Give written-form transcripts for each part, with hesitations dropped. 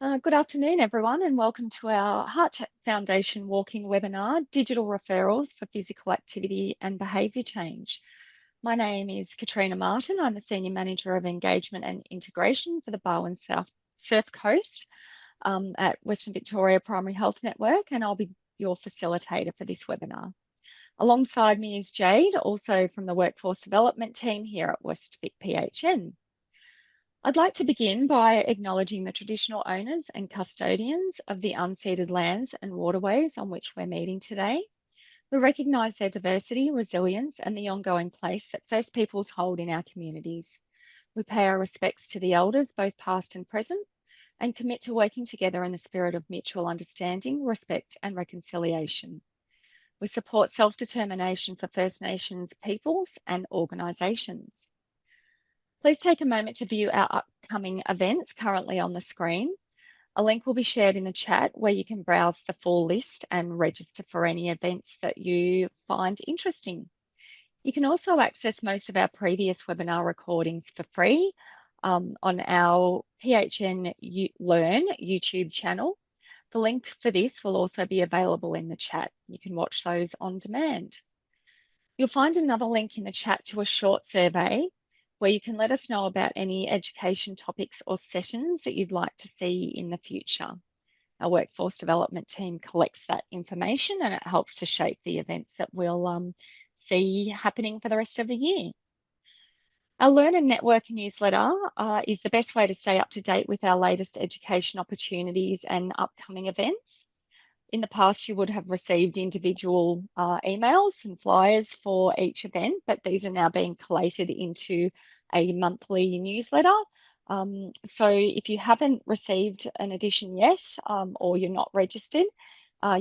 Good afternoon, everyone, and welcome to our Heart Foundation Walking webinar, Digital Referrals for Physical Activity and Behaviour Change. My name is Katrina Martin. I'm the Senior Manager of Engagement and Integration for the Barwon Surf Coast at Western Victoria Primary Health Network, and I'll be your facilitator for this webinar. Alongside me is Jade, also from the Workforce Development team here at West Vic PHN. I'd like to begin by acknowledging the traditional owners and custodians of the unceded lands and waterways on which we're meeting today. We recognise their diversity, resilience, and the ongoing place that First Peoples hold in our communities. We pay our respects to the elders, both past and present, and commit to working together in the spirit of mutual understanding, respect, and reconciliation. We support self-determination for First Nations peoples and organisations. Please take a moment to view our upcoming events currently on the screen. A link will be shared in the chat where you can browse the full list and register for any events that you find interesting. You can also access most of our previous webinar recordings for free on our PHN Learn YouTube channel. The link for this will also be available in the chat. You can watch those on demand. You'll find another link in the chat to a short survey where you can let us know about any education topics or sessions that you'd like to see in the future. Our workforce development team collects that information and it helps to shape the events that we'll see happening for the rest of the year. Our Learn and Network newsletter is the best way to stay up to date with our latest education opportunities and upcoming events. In the past, you would have received individual emails and flyers for each event, but these are now being collated into a monthly newsletter. So if you haven't received an edition yet or you're not registered,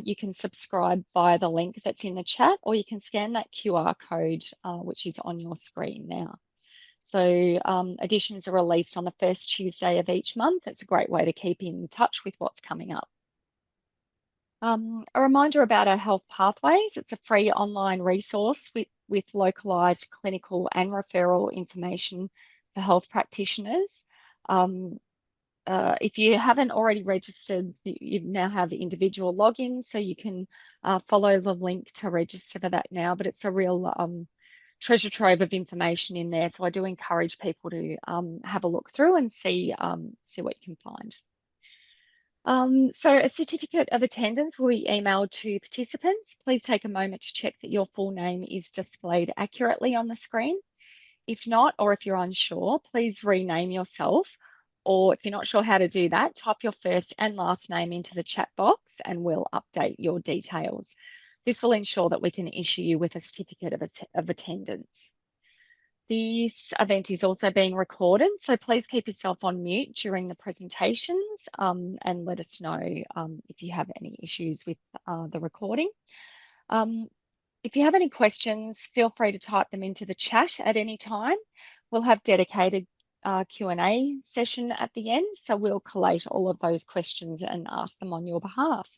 you can subscribe via the link that's in the chat, or you can scan that QR code, which is on your screen now. So editions are released on the first Tuesday of each month. It's a great way to keep in touch with what's coming up. A reminder about our health pathways. It's a free online resource with localised clinical and referral information for health practitioners. If you haven't already registered, you now have individual logins, so you can follow the link to register for that now, but it's a real treasure trove of information in there. So I do encourage people to have a look through and see what you can find. So a certificate of attendance will be emailed to participants. Please take a moment to check that your full name is displayed accurately on the screen. If not, or if you're unsure, please rename yourself. Or if you're not sure how to do that, type your first and last name into the chat box and we'll update your details. This will ensure that we can issue you with a certificate of attendance. This event is also being recorded, so please keep yourself on mute during the presentations and let us know if you have any issues with the recording. If you have any questions, feel free to type them into the chat at any time. We'll have dedicated Q&A session at the end, so we'll collate all of those questions and ask them on your behalf.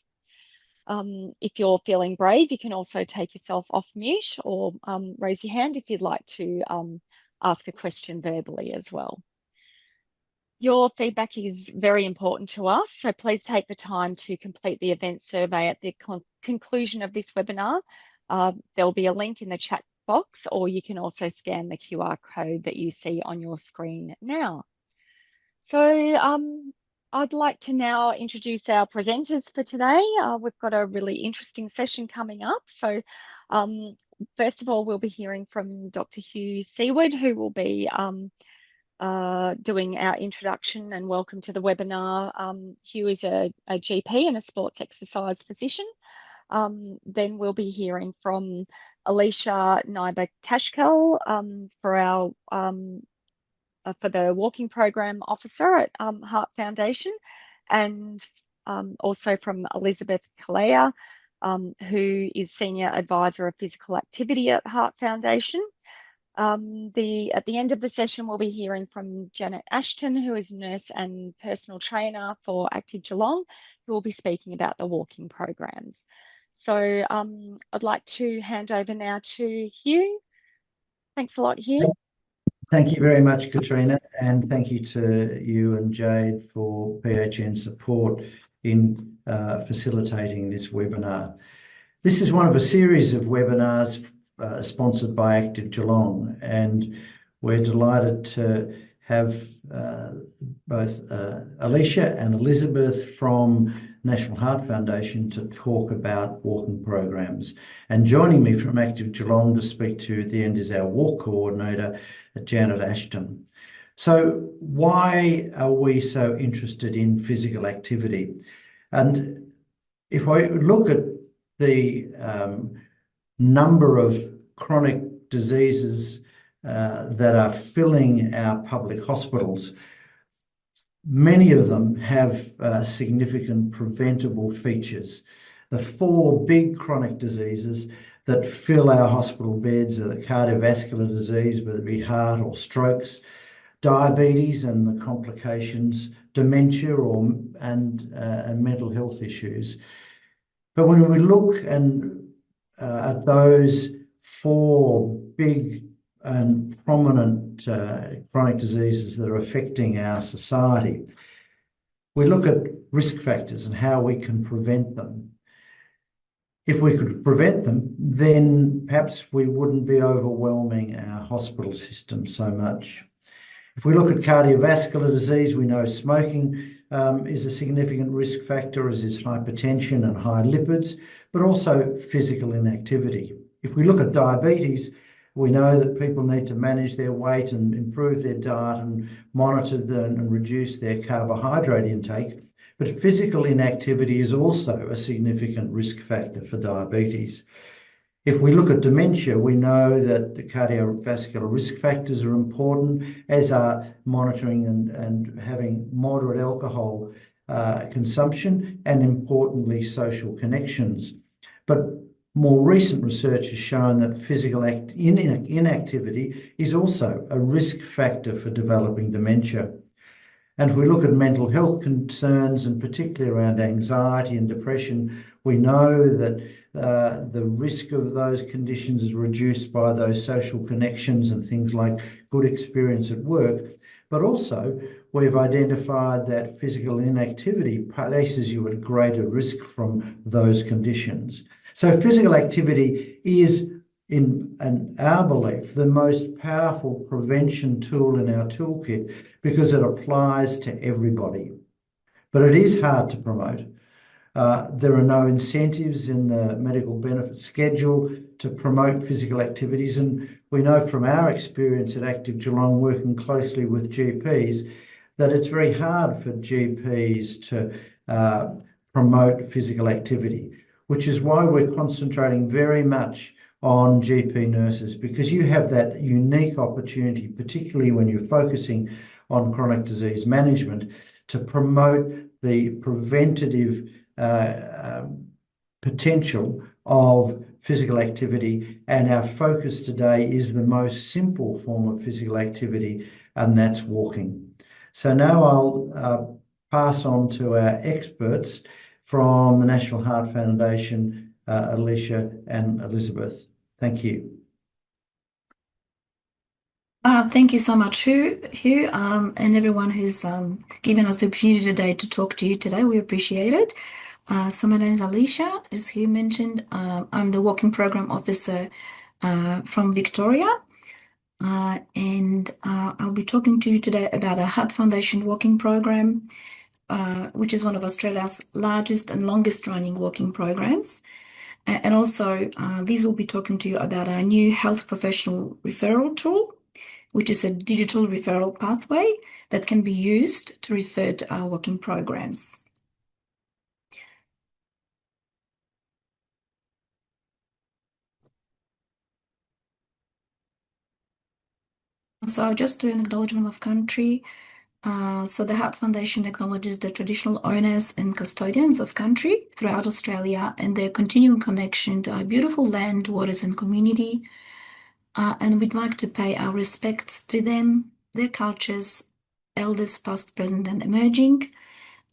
If you're feeling brave, you can also take yourself off mute or raise your hand if you'd like to ask a question verbally as well. Your feedback is very important to us, so please take the time to complete the event survey at the conclusion of this webinar. There'll be a link in the chat box, or you can also scan the QR code that you see on your screen now. So I'd like to now introduce our presenters for today. We've got a really interesting session coming up. So first of all, we'll be hearing from Dr. Hugh Seward, who will be doing our introduction and welcome to the webinar. Hugh is a GP and a sports exercise physician. Then we'll be hearing from Alicia Najbar-Kaszkiel for our for the walking program officer at Heart Foundation, and also from Elizabeth Calleja, who is Senior Advisor of Physical Activity at Heart Foundation. At the end of the session, we'll be hearing from Janet Ashton, who is nurse and personal trainer for Active Geelong, who will be speaking about the walking programs. So I'd like to hand over now to Hugh. Thanks a lot, Hugh. Thank you very much, Katrina, and thank you to you and Jade for PHN support in facilitating this webinar. This is one of a series of webinars sponsored by Active Geelong, and we're delighted to have both Alicia and Elizabeth from National Heart Foundation to talk about walking programs. And joining me from Active Geelong to speak to at the end is our walk coordinator, Janet Ashton. So why are we so interested in physical activity? And if I look at the number of chronic diseases that are filling our public hospitals, many of them have significant preventable features. The four big chronic diseases that fill our hospital beds are the cardiovascular disease, whether it be heart or strokes, diabetes and the complications, dementia and mental health issues. But when we look at those four big and prominent chronic diseases that are affecting our society, we look at risk factors and how we can prevent them. If we could prevent them, then perhaps we wouldn't be overwhelming our hospital system so much. If we look at cardiovascular disease, we know smoking is a significant risk factor, as is hypertension and high lipids, but also physical inactivity. If we look at diabetes, we know that people need to manage their weight and improve their diet and monitor them and reduce their carbohydrate intake. But physical inactivity is also a significant risk factor for diabetes. If we look at dementia, we know that the cardiovascular risk factors are important, as are monitoring and having moderate alcohol consumption, and importantly, social connections. But more recent research has shown that physical inactivity is also a risk factor for developing dementia. And if we look at mental health concerns, and particularly around anxiety and depression, we know that the risk of those conditions is reduced by those social connections and things like good experience at work. But also, we've identified that physical inactivity places you at greater risk from those conditions. So physical activity is, in our belief, the most powerful prevention tool in our toolkit because it applies to everybody. But it is hard to promote. There are no incentives in the medical benefit schedule to promote physical activities, and we know from our experience at Active Geelong working closely with GPs that it's very hard for GPs to promote physical activity, which is why we're concentrating very much on GP nurses, because you have that unique opportunity, particularly when you're focusing on chronic disease management, to promote the preventative potential of physical activity. And our focus today is the most simple form of physical activity, and that's walking. So now I'll pass on to our experts from the National Heart Foundation, Alicia and Elizabeth. Thank you. Thank you so much, Hugh, and everyone who's given us the opportunity today to talk to you today. We appreciate it. So my name is Alicia, as Hugh mentioned. I'm the Walking Program Officer from Victoria, and I'll be talking to you today about our Heart Foundation Walking Program, which is one of Australia's largest and longest running walking programs. And also, these will be talking to you about our new health professional referral tool, which is a digital referral pathway that can be used to refer to our walking programs. So I'll just do an acknowledgement of country. So the Heart Foundation acknowledges the traditional owners and custodians of country throughout Australia and their continuing connection to our beautiful land, waters and community. And we'd like to pay our respects to them, their cultures, elders past, present and emerging.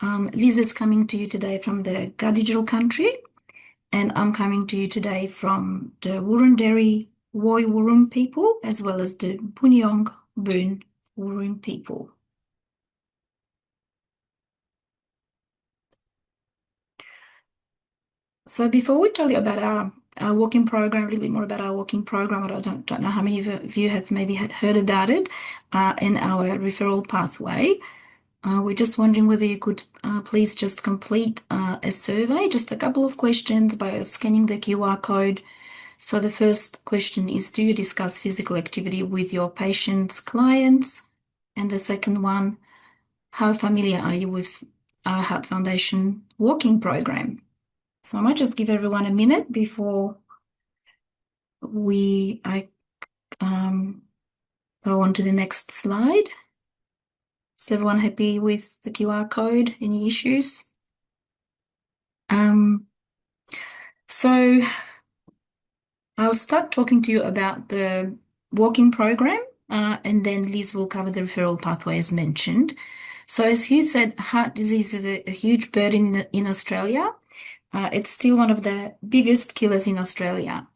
Liz is coming to you today from the Gadigal country, and I'm coming to you today from the Wurundjeri Woi Wurrung people, as well as the Bunyong Wooreen people. So before we tell you about our walking program, a little bit more about our walking program, I don't know how many of you have maybe heard about it in our referral pathway. We're just wondering whether you could please just complete a survey, just a couple of questions by scanning the QR code. So the first question is, do you discuss physical activity with your patients, clients? And the second one, how familiar are you with our Heart Foundation walking program? So I might just give everyone a minute before I go on to the next slide. Is everyone happy with the QR code? Any issues? So I'll start talking to you about the walking program, and then Liz will cover the referral pathway as mentioned. So as Hugh said, heart disease is a huge burden in Australia. It's still one of the biggest killers in Australia.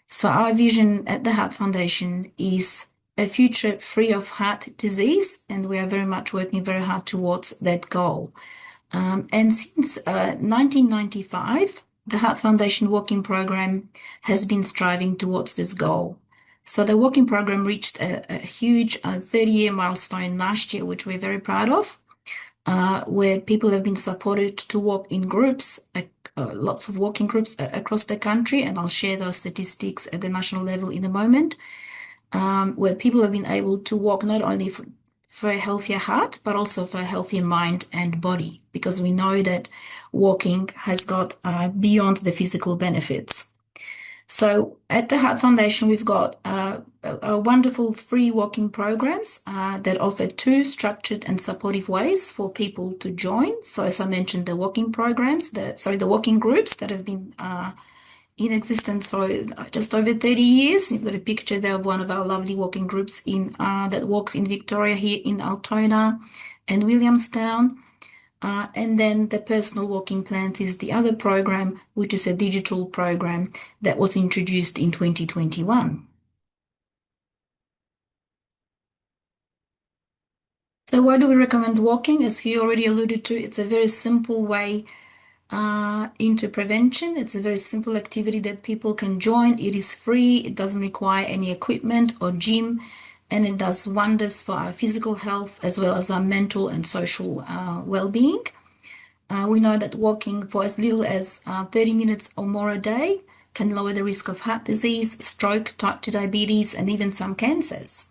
So our vision at the Heart Foundation is a future free of heart disease, and we are very much working very hard towards that goal. And since 1995, the Heart Foundation walking program has been striving towards this goal. So the walking program reached a huge 30-year milestone last year, which we're very proud of, where people have been supported to walk in groups, lots of walking groups across the country, and I'll share those statistics at the national level in a moment, where people have been able to walk not only for a healthier heart, but also for a healthier mind and body, because we know that walking has got beyond the physical benefits. So at the Heart Foundation, we've got a wonderful free walking programs that offer 2 structured and supportive ways for people to join. So as I mentioned, the walking programs, the walking groups that have been in existence for just over 30 years. You've got a picture there of one of our lovely walking groups that walks in Victoria here in Altona and Williamstown. And then the personal walking plans is the other program, which is a digital program that was introduced in 2021. So why do we recommend walking? As you already alluded to, it's a very simple way into prevention. It's a very simple activity that people can join. It is free. It doesn't require any equipment or gym, and it does wonders for our physical health as well as our mental and social well-being. We know that walking for as little as 30 minutes or more a day can lower the risk of heart disease, stroke, type 2 diabetes, and even some cancers.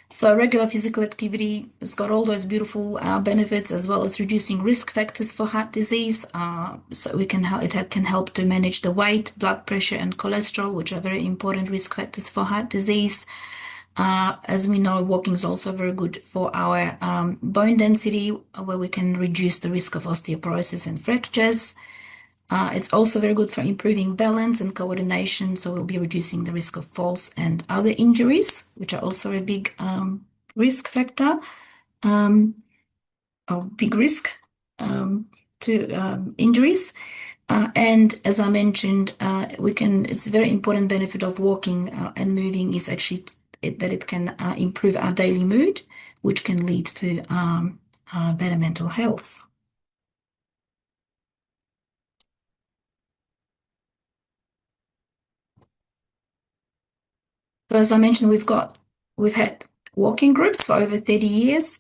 So regular physical activity has got all those beautiful benefits, as well as reducing risk factors for heart disease. So it can help to manage the weight, blood pressure, and cholesterol, which are very important risk factors for heart disease. As we know, walking is also very good for our bone density, where we can reduce the risk of osteoporosis and fractures. It's also very good for improving balance and coordination, so we'll be reducing the risk of falls and other injuries, which are also a big risk factor, or big risk to injuries. And as I mentioned, it's a very important benefit of walking and moving is actually that it can improve our daily mood, which can lead to better mental health. So as I mentioned, we've had walking groups for over 30 years,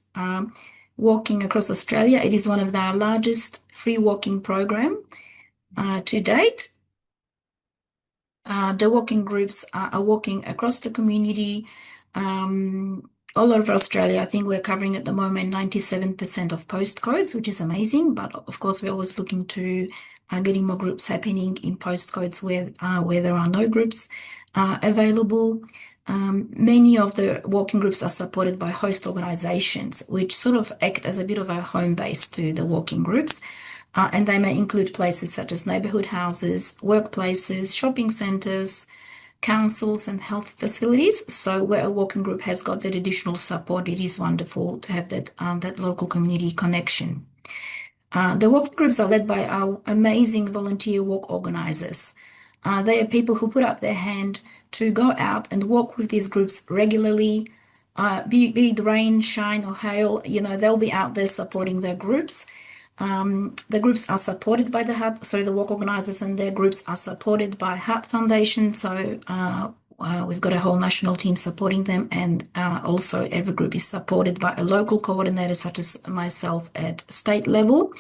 walking across Australia. It is one of our largest free walking program to date. The walking groups are walking across the community, all over Australia. I think we're covering at the moment 97% of postcodes, which is amazing. But of course, we're always looking to getting more groups happening in postcodes where there are no groups available. Many of the walking groups are supported by host organizations, which sort of act as a bit of a home base to the walking groups. And they may include places such as neighborhood houses, workplaces, shopping centers, councils, and health facilities. So where a walking group has got that additional support, it is wonderful to have that local community connection. The walking groups are led by our amazing volunteer walk organizers. They are people who put up their hand to go out and walk with these groups regularly, Be it rain, shine, or hail, they'll be out there supporting their groups. The groups are supported by the walk organizers, and their groups are supported by Heart Foundation. So we've got a whole national team supporting them, and also every group is supported by a local coordinator, such as myself at state level.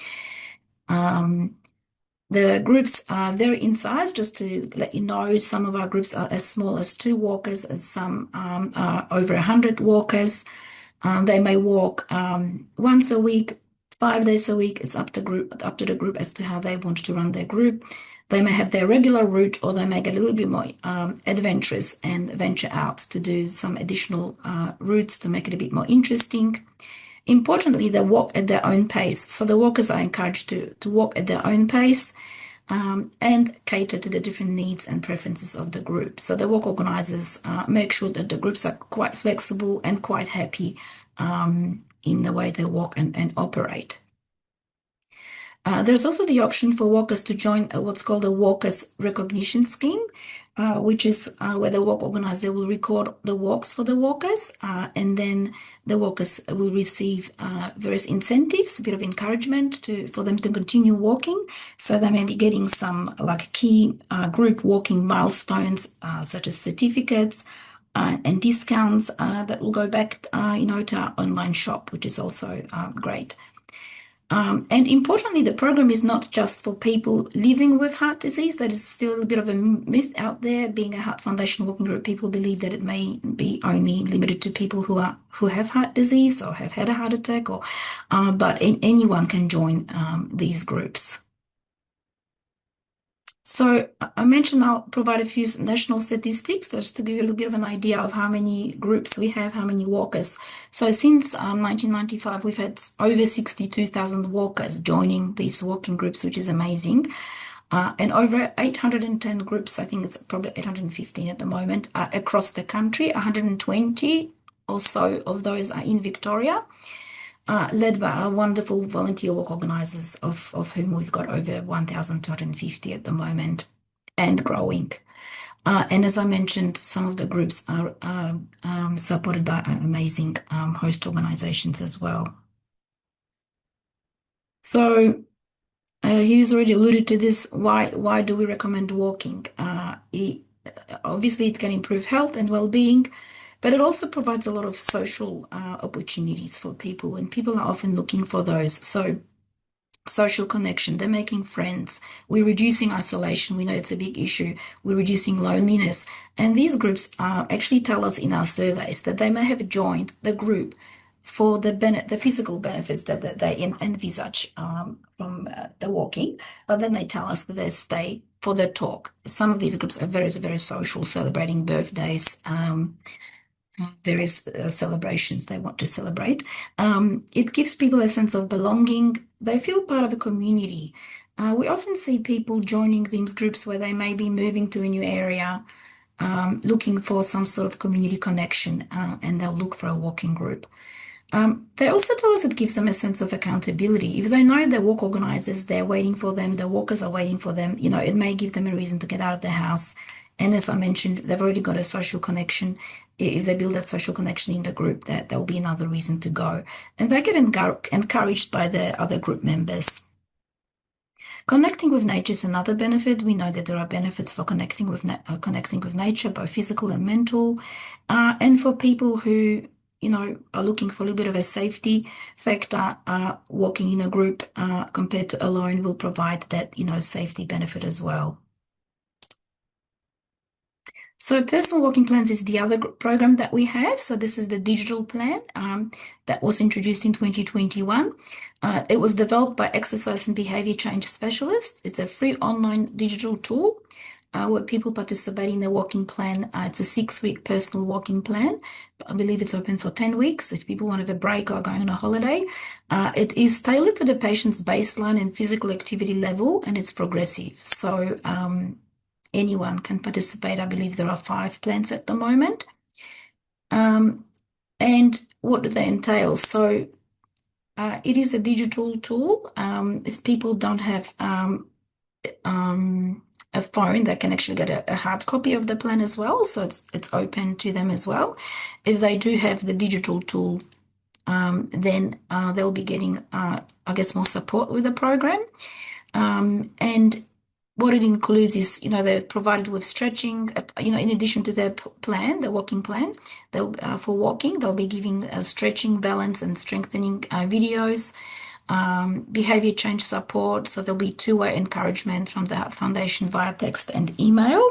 The groups vary in size. Just to let you know, some of our groups are as small as 2 walkers, and some are over 100 walkers. They may walk once a week, 5 days a week. It's up to the group as to how they want to run their group. They may have their regular route, or they may get a little bit more adventurous and venture out to do some additional routes to make it a bit more interesting. Importantly, they walk at their own pace. So the walkers are encouraged to walk at their own pace and cater to the different needs and preferences of the group. So the walk organizers make sure that the groups are quite flexible and quite happy in the way they walk and operate. There's also the option for walkers to join what's called a Walkers Recognition Scheme, which is where the walk organizer will record the walks for the walkers, and then the walkers will receive various incentives, a bit of encouragement for them to continue walking. So they may be getting some key group walking milestones, such as certificates and discounts that will go back, to our online shop, which is also great. And importantly, the program is not just for people living with heart disease. That is still a bit of a myth out there. Being a Heart Foundation walking group, people believe that it may be only limited to people who have heart disease or have had a heart attack, but anyone can join these groups. So I mentioned I'll provide a few national statistics just to give you a little bit of an idea of how many groups we have, how many walkers. So since 1995, we've had over 62,000 walkers joining these walking groups, which is amazing. And over 810 groups, I think it's probably 815 at the moment, across the country. 120 or so of those are in Victoria. Led by our wonderful volunteer walk organisers, of whom we've got over 1,250 at the moment and growing. And as I mentioned, some of the groups are supported by amazing host organisations as well. So Hugh's already alluded to this. Why do we recommend walking? Obviously, it can improve health and well-being, but it also provides a lot of social opportunities for people, and people are often looking for those. So social connection, they're making friends, we're reducing isolation. We know it's a big issue. We're reducing loneliness. And these groups actually tell us in our surveys that they may have joined the group for the physical benefits that they envisage from the walking, but then they tell us that they stay for the talk. Some of these groups are very, very social, celebrating birthdays, various celebrations they want to celebrate. It gives people a sense of belonging. They feel part of a community. We often see people joining these groups where they may be moving to a new area, looking for some sort of community connection, and they'll look for a walking group. They also tell us it gives them a sense of accountability. If they know the walk organizers, they're waiting for them, the walkers are waiting for them, it may give them a reason to get out of their house. And as I mentioned, they've already got a social connection. If they build that social connection in the group, that will be another reason to go. And they get encouraged by the other group members. Connecting with nature is another benefit. We know that there are benefits for connecting with nature, both physical and mental. And for people who are looking for a little bit of a safety factor, walking in a group compared to alone will provide that, safety benefit as well. So personal walking plans is the other program that we have. So this is the digital plan that was introduced in 2021. It was developed by exercise and behavior change specialists. It's a free online digital tool where people participate in the walking plan. It's a 6-week personal walking plan. I believe it's open for 10 weeks if people want to have a break or going on a holiday. It is tailored to the patient's baseline and physical activity level, and it's progressive. So anyone can participate. I believe there are 5 plans at the moment. And what do they entail? So it is a digital tool. If people don't have a phone, they can actually get a hard copy of the plan as well. So it's open to them as well. If they do have the digital tool, then they'll be getting, I guess, more support with the program. And what it includes is, they're provided with stretching, in addition to their plan, the walking plan, they'll for walking, they'll be giving stretching, balance, and strengthening videos, behavior change support. So there'll be two-way encouragement from the Heart Foundation via text and email.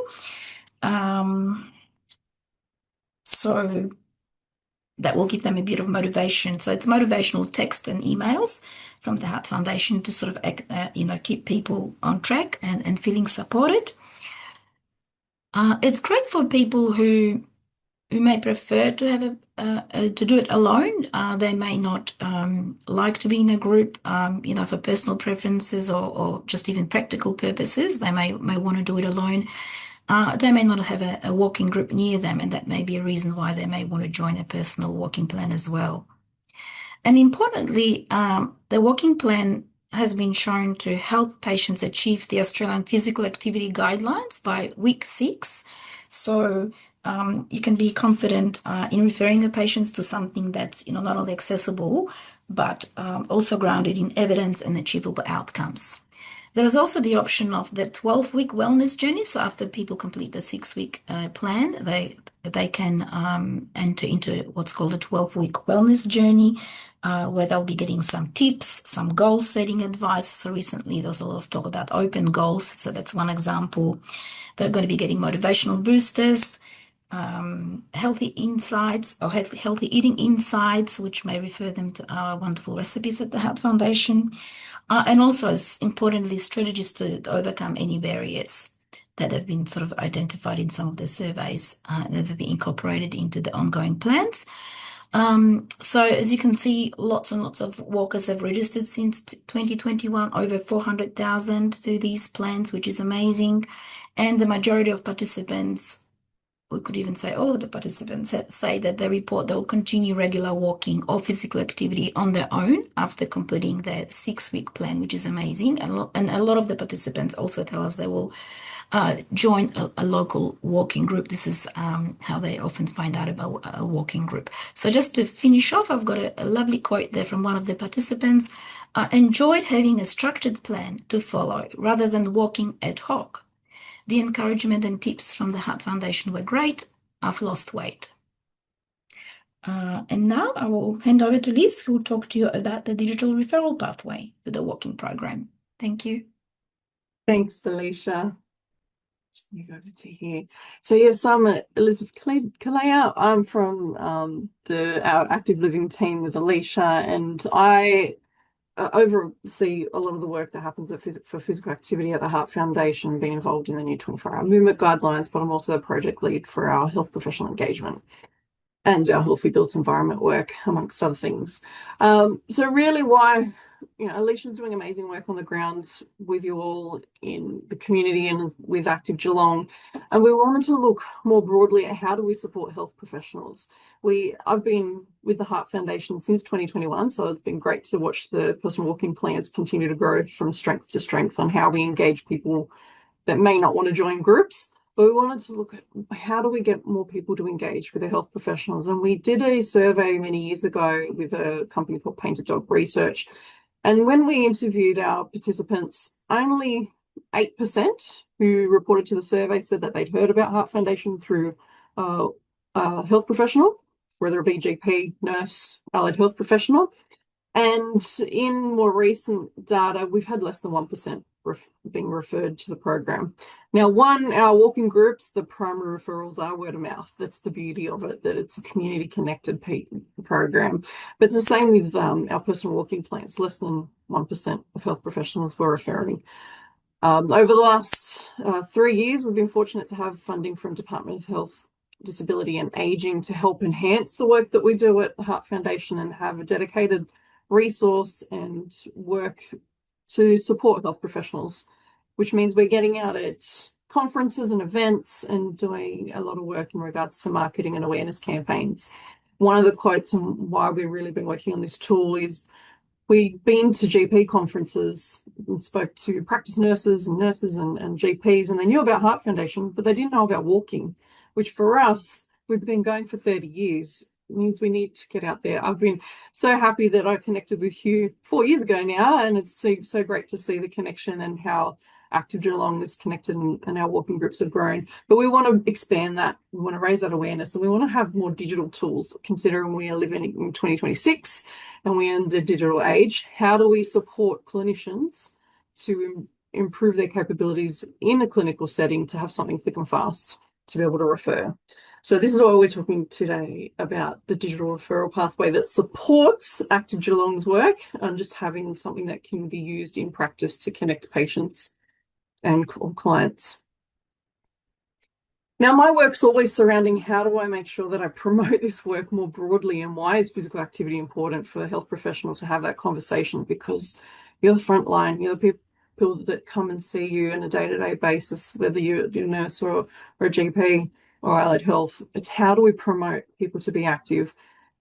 So that will give them a bit of motivation. So it's motivational text and emails from the Heart Foundation to sort of, keep people on track and feeling supported. It's great for people who may prefer to have to do it alone. They may not like to be in a group, for personal preferences or just even practical purposes. They may want to do it alone. They may not have a walking group near them, and that may be a reason why they may want to join a personal walking plan as well. And importantly, the walking plan has been shown to help patients achieve the Australian Physical Activity Guidelines by week 6. So you can be confident in referring the patients to something that's not only accessible, but also grounded in evidence and achievable outcomes. There is also the option of the 12-week wellness journey. So after people complete the 6-week plan, they can enter into what's called a 12-week wellness journey, where they'll be getting some tips, some goal setting advice. So recently there was a lot of talk about open goals. So that's one example. They're going to be getting motivational boosters, healthy insights or healthy eating insights, which may refer them to our wonderful recipes at the Heart Foundation. And also, importantly, strategies to overcome any barriers that have been sort of identified in some of the surveys that have been incorporated into the ongoing plans. So as you can see, lots and lots of walkers have registered since 2021, over 400,000 through these plans, which is amazing. And the majority of participants, we could even say all of the participants, say that they report they'll continue regular walking or physical activity on their own after completing their 6-week plan, which is amazing. And a lot of the participants also tell us they will join a local walking group. This is how they often find out about a walking group. So just to finish off, I've got a lovely quote there from one of the participants. Enjoyed having a structured plan to follow rather than walking ad hoc. The encouragement and tips from the Heart Foundation were great. I've lost weight. And now I will hand over to Liz, who will talk to you about the digital referral pathway to the walking program. Thank you. Thanks, Alicia. Just move over to here. So yes, I'm Elizabeth Calleja. I'm from our active living team with Alicia, and I oversee a lot of the work that happens for physical activity at the Heart Foundation, being involved in the new 24-hour movement guidelines, but I'm also a project lead for our health professional engagement and our healthy built environment work, amongst other things. So really why, Alicia's doing amazing work on the ground with you all in the community and with Active Geelong. And we wanted to look more broadly at how do we support health professionals. I've been with the Heart Foundation since 2021, so it's been great to watch the personal walking plans continue to grow from strength to strength on how we engage people that may not want to join groups. But we wanted to look at how do we get more people to engage with their health professionals. And we did a survey many years ago with a company called Painted Dog Research. And when we interviewed our participants, only 8% who reported to the survey said that they'd heard about Heart Foundation through a health professional, whether it be GP, nurse, allied health professional. And in more recent data, we've had less than 1% being referred to the program. Now, our walking groups, the primary referrals are word of mouth. That's the beauty of it, that it's a community connected program. But it's the same with our personal walking plans. Less than 1% of health professionals were referring. Over the last 3 years, we've been fortunate to have funding from Department of Health, Disability and Aging to help enhance the work that we do at the Heart Foundation and have a dedicated resource and work to support health professionals, which means we're getting out at conferences and events and doing a lot of work in regards to marketing and awareness campaigns. One of the quotes and why we've really been working on this tool is we've been to GP conferences and spoke to practice nurses and GPs, and they knew about Heart Foundation, but they didn't know about walking, which for us, we've been going for 30 years. It means we need to get out there. I've been so happy that I connected with Hugh 4 years ago now, and it's so great to see the connection and how Active Geelong is connected and our walking groups have grown. But we want to expand that. We want to raise that awareness, and we want to have more digital tools, considering we are living in 2026 and we're in the digital age. How do we support clinicians to improve their capabilities in a clinical setting to have something thick and fast to be able to refer? So this is what we're talking today about, the digital referral pathway that supports Active Geelong's work and just having something that can be used in practice to connect patients and clients. Now, my work's always surrounding how do I make sure that I promote this work more broadly, and why is physical activity important for a health professional to have that conversation? Because you're the front line, you're the people that come and see you on a day-to-day basis, whether you're a nurse or a GP or allied health. It's how do we promote people to be active?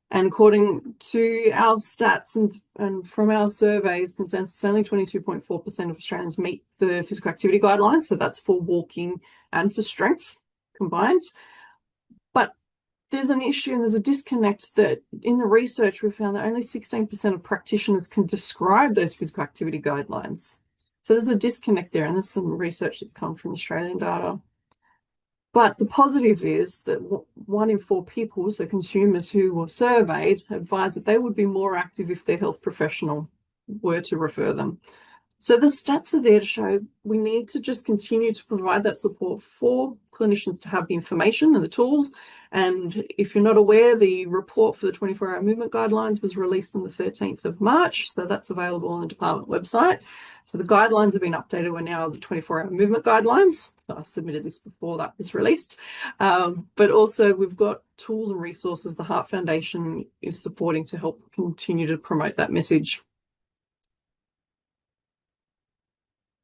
And according to our stats and from our surveys, consensus, only 22.4% of Australians meet the physical activity guidelines. So that's for walking and for strength combined. But there's an issue and there's a disconnect that in the research, we found that only 16% of practitioners can describe those physical activity guidelines. So there's a disconnect there, and there's some research that's come from Australian data. But the positive is that 1 in 4 people, so consumers who were surveyed, advised that they would be more active if their health professional were to refer them. So the stats are there to show we need to just continue to provide that support for clinicians to have the information and the tools. And if you're not aware, the report for the 24-hour movement guidelines was released on the 13th of March. So that's available on the department website. So the guidelines have been updated. We're now the 24-hour movement guidelines. So I submitted this before that was released. But also we've got tools and resources the Heart Foundation is supporting to help continue to promote that message.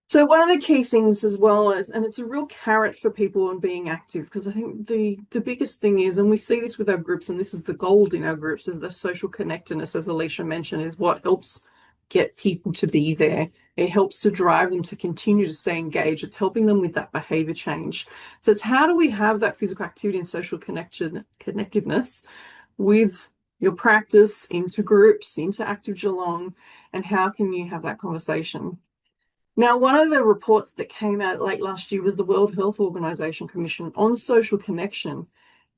So one of the key things as well is, and it's a real carrot for people on being active, because I think the biggest thing is, and we see this with our groups, and this is the gold in our groups, is the social connectedness, as Alicia mentioned, is what helps get people to be there. It helps to drive them to continue to stay engaged. It's helping them with that behaviour change. So it's how do we have that physical activity and social connectiveness with your practice into groups, into Active Geelong, and how can you have that conversation? Now, one of the reports that came out late last year was the World Health Organization Commission on social connection,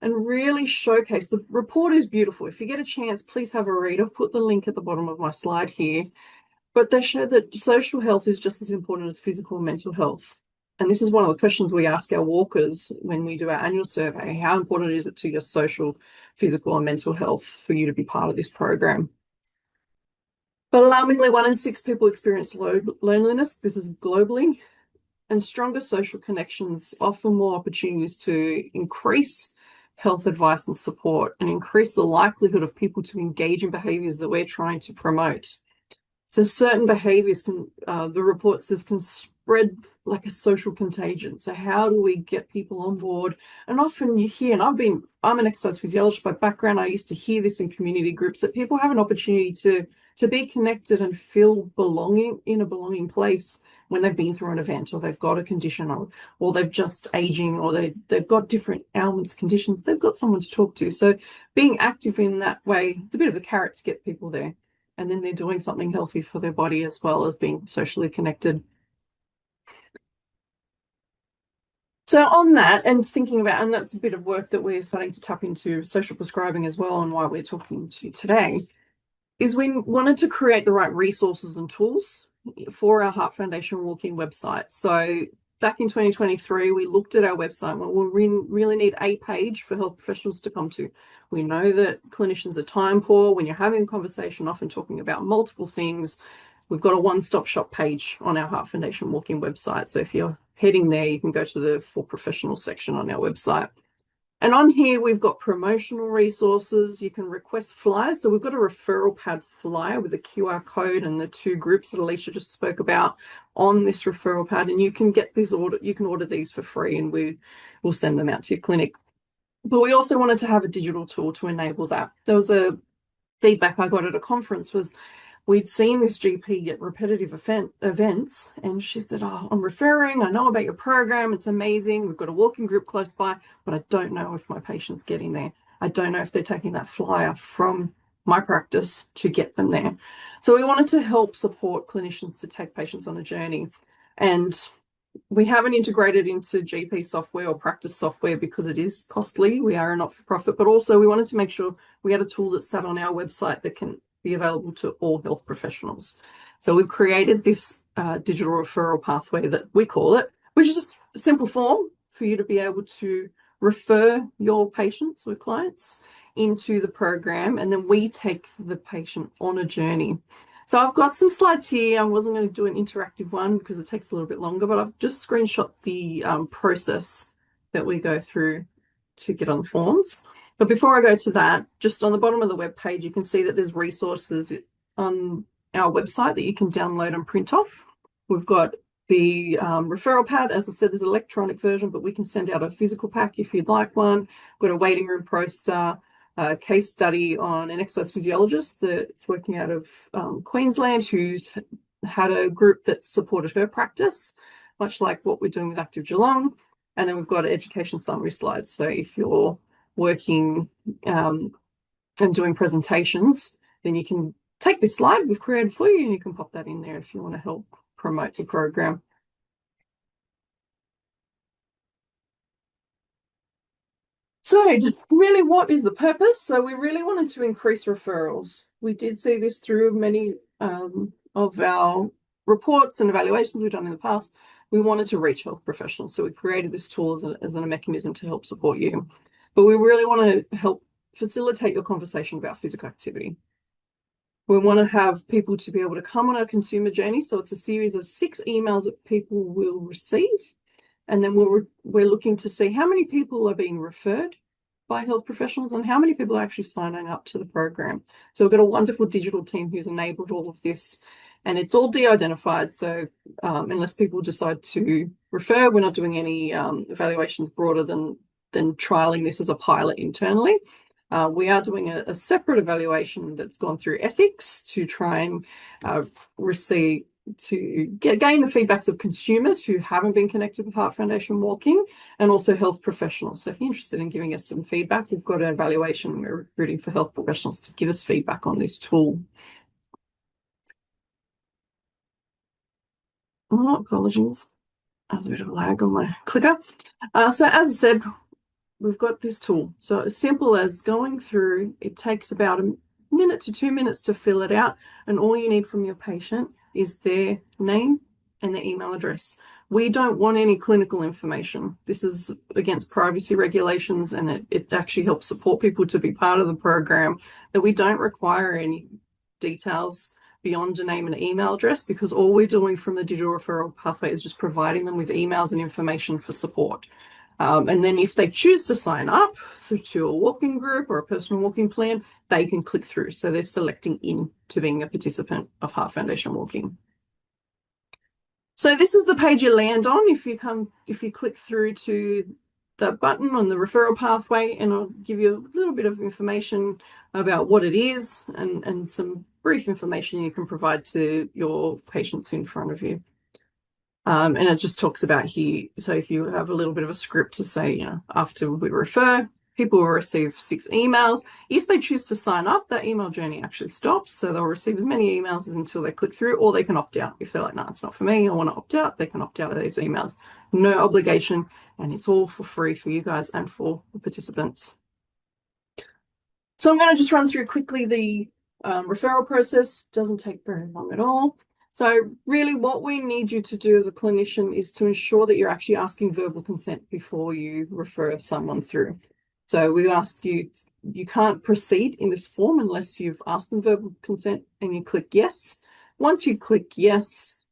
and really showcased. The report is beautiful. If you get a chance, please have a read. I've put the link at the bottom of my slide here. But they show that social health is just as important as physical and mental health. And this is one of the questions we ask our walkers when we do our annual survey. How important is it to your social, physical, and mental health for you to be part of this program? But alarmingly, 1 in 6 people experience loneliness. This is globally. And stronger social connections offer more opportunities to increase health advice and support and increase the likelihood of people to engage in behaviours that we're trying to promote. So certain behaviours can, the report says, can spread like a social contagion. So how do we get people on board? And often you hear, and I'm an exercise physiologist by background, I used to hear this in community groups, that people have an opportunity to be connected and feel belonging in a belonging place when they've been through an event, or they've got a condition, or they've just aging, or they've got different ailments, conditions, they've got someone to talk to. So being active in that way, it's a bit of a carrot to get people there. And then they're doing something healthy for their body as well as being socially connected. So on that, and thinking about, and that's a bit of work that we're starting to tap into social prescribing as well, and why we're talking to you today, is we wanted to create the right resources and tools for our Heart Foundation walking website. So back in 2023, we looked at our website. Well, we really need a page for health professionals to come to. We know that clinicians are time poor. When you're having a conversation, often talking about multiple things, we've got a one-stop shop page on our Heart Foundation walking website. So if you're heading there, you can go to the For Professionals section on our website. And on here, we've got promotional resources. You can request flyers. So we've got a referral pad flyer with a QR code and the 2 groups that Alicia just spoke about on this referral pad. And you can get this you can order these for free, and we will send them out to your clinic. But we also wanted to have a digital tool to enable that. There was a feedback I got at a conference was, we'd seen this GP get repetitive events, and she said, "Oh, I'm referring. I know about your program. It's amazing. We've got a walking group close by, but I don't know if my patient's getting there. I don't know if they're taking that flyer from my practice to get them there." So we wanted to help support clinicians to take patients on a journey. And we haven't integrated into GP software or practice software because it is costly. We are a not-for-profit, but also we wanted to make sure we had a tool that sat on our website that can be available to all health professionals. So we've created this digital referral pathway that we call it, which is just a simple form for you to be able to refer your patients or clients into the program, and then we take the patient on a journey. So I've got some slides here. I wasn't going to do an interactive one because it takes a little bit longer, but I've just screenshot the process that we go through to get on the forms. But before I go to that, just on the bottom of the web page, you can see that there's resources on our website that you can download and print off. We've got the referral pad. As I said, there's an electronic version, but we can send out a physical pack if you'd like one. We've got a waiting room poster, a case study on an exercise physiologist that's working out of Queensland, who's had a group that supported her practice, much like what we're doing with Active Geelong. And then we've got education summary slides. So if you're working and doing presentations, then you can take this slide we've created for you and you can pop that in there if you want to help promote the program. So really, what is the purpose? So we really wanted to increase referrals. We did see this through many of our reports and evaluations we've done in the past. We wanted to reach health professionals. So we created this tool as a mechanism to help support you. But we really want to help facilitate your conversation about physical activity. We want to have people to be able to come on a consumer journey. So it's a series of 6 emails that people will receive. And then we're looking to see how many people are being referred by health professionals and how many people are actually signing up to the program. So we've got a wonderful digital team who's enabled all of this, and it's all de-identified. So unless people decide to refer, we're not doing any evaluations broader than trialing this as a pilot internally. We are doing a separate evaluation that's gone through ethics to try and gain the feedbacks of consumers who haven't been connected with Heart Foundation Walking, and also health professionals. So if you're interested in giving us some feedback, we've got an evaluation. We're recruiting for health professionals to give us feedback on this tool. Oh, apologies. That was a bit of a lag on my clicker. So as I said, we've got this tool. So as simple as going through, it takes about a minute to 2 minutes to fill it out, and all you need from your patient is their name and their email address. We don't want any clinical information. This is against privacy regulations, and it actually helps support people to be part of the program, that we don't require any details beyond a name and email address, because all we're doing from the digital referral pathway is just providing them with emails and information for support. And then if they choose to sign up to a walking group or a personal walking plan, they can click through. So they're selecting in to being a participant of Heart Foundation Walking. So this is the page you land on if you click through to the button on the referral pathway, and I'll give you a little bit of information about what it is and some brief information you can provide to your patients in front of you. And it just talks about here. So if you have a little bit of a script to say, after we refer, people will receive 6 emails. If they choose to sign up, that email journey actually stops. So they'll receive as many emails as until they click through, or they can opt out. If they're like, no, it's not for me, I want to opt out, they can opt out of these emails. No obligation, and it's all for free for you guys and for the participants. So I'm going to just run through quickly the referral process. Doesn't take very long at all. So really what we need you to do as a clinician is to ensure that you're actually asking verbal consent before you refer someone through. So we ask you can't proceed in this form unless you've asked them verbal consent and you click yes. Once you click yes,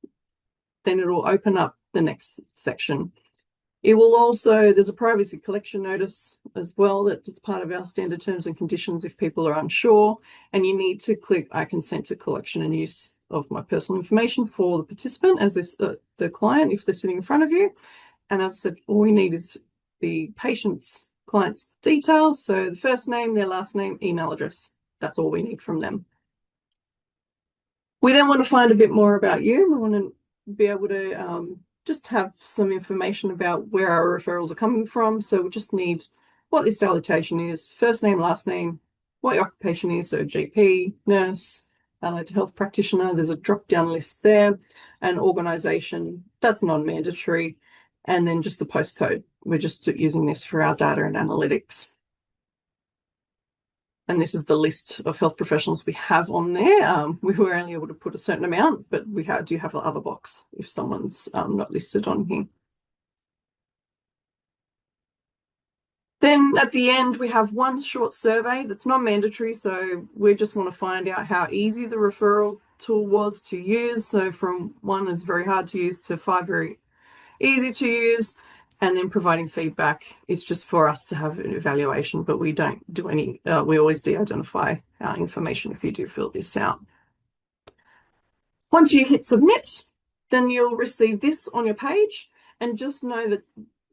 then it'll open up the next section. It will also, there's a privacy collection notice as well that is part of our standard terms and conditions if people are unsure, and you need to click I consent to collection and use of my personal information for the participant as the client if they're sitting in front of you. And as I said, all we need is the client's details, so the first name, their last name, email address. That's all we need from them. We then want to find a bit more about you. We want to be able to just have some information about where our referrals are coming from. So we just need what this salutation is, first name, last name, what your occupation is, so GP, nurse, allied health practitioner. There's a drop-down list there, and organisation, that's non-mandatory, and then just the postcode. We're just using this for our data and analytics. And this is the list of health professionals we have on there. We were only able to put a certain amount, but we do have the other box if someone's not listed on here. Then at the end, we have one short survey that's non-mandatory. So we just want to find out how easy the referral tool was to use. So from 1 is very hard to use to 5 very easy to use. And then providing feedback is just for us to have an evaluation, but we don't do any, we always de-identify our information if you do fill this out. Once you hit submit, then you'll receive this on your page, and just know that